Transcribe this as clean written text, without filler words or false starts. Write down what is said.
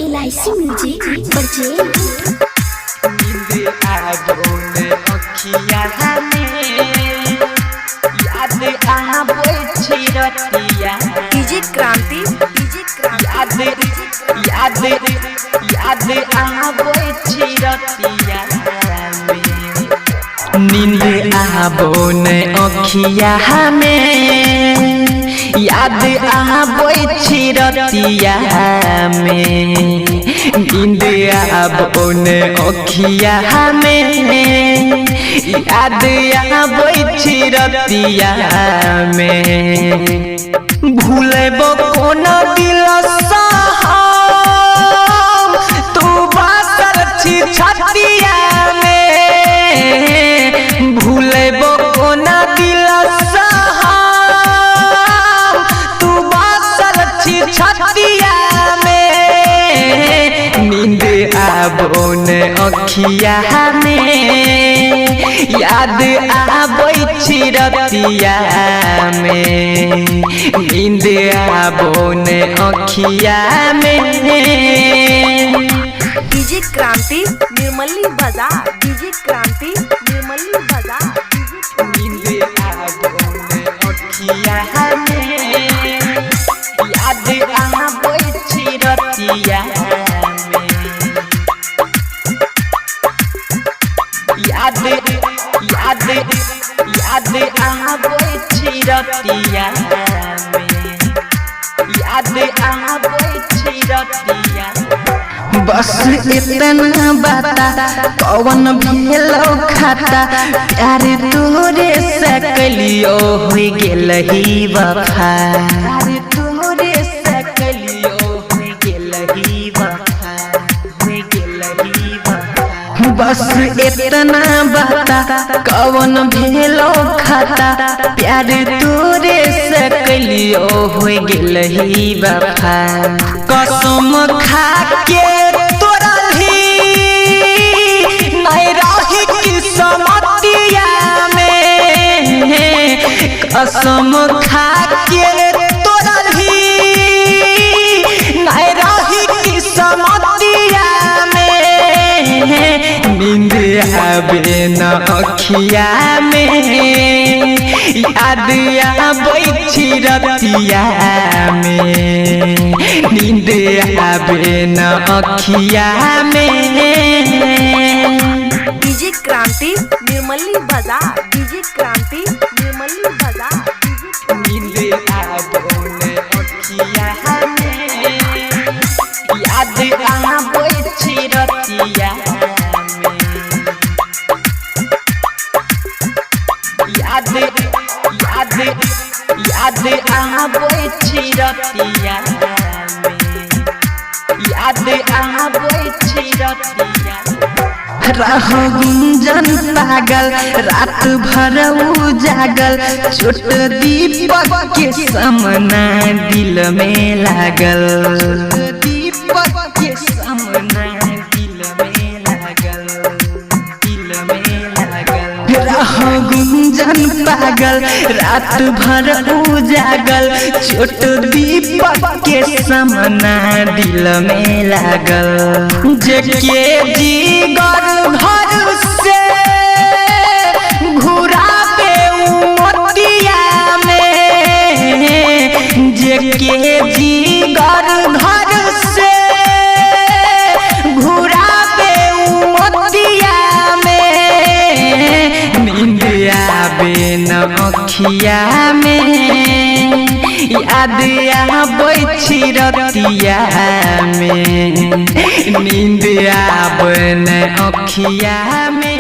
LIC music purchase नींद आबोने अखिया में याद आबो छिरतिया डीजे क्रांति याद आबो छिरतिया नींद आबोने अखिया में याद आबो छिरतिया में नींद आबोने अखिया में याद आबो छिरतिया में भूलेबो कोना दिल तू बासल छी छतिया में भूलेबो कोना दिल तू बासल छी छतिया में नींद आबोने अखिया में याद आबो छिरतिया में नींद आबोने अखिया में डीजे क्रांति निर्मली बाजार डीजे क्रांति निर्मली बाजार नींद आबोने अखिया में याद आबो छिरतिया में याद आबो छिरतिया में याद आबो छिरतिया बस इतना बता कौन भेलो खाता प्यार तोरे से कलियो हो गेल ही वफा तोरे से कलियो हो गेल ही वफा हो गेल ही वफा बस इतना बता कौन भेलो खाता प्यार तोरे से कलियो हो गेल ही वफा कसम खा के कसम खा के तोरही नहीं रही किस्मतिया में नींद आबे न अखिया में याद आबो छिरतिया में नींद आबे न अखिया में डीजे क्रांति निर्मली बाजार डीजे क्रांति निर्मली बाजार नींद आबोने अखिया में याद आबो छिरतिया में याद आबो छिरतिया में याद आबो छिरतिया रह गुंजन पागल रात भर उजागल छोट दीपक के सामना दिल में लागल दीपक के सामना दिल में लागल रह गुंजन पागल रात भर उजागल छोट दीपक के सामना दिल में लागल जेके जीगर घर से घुराबे मोतिया में जेके जीगर घर से घुराबे मोतिया में नींद आबे न अखिया में याद आबो छिरतिया में नींद आबे न अखिया में।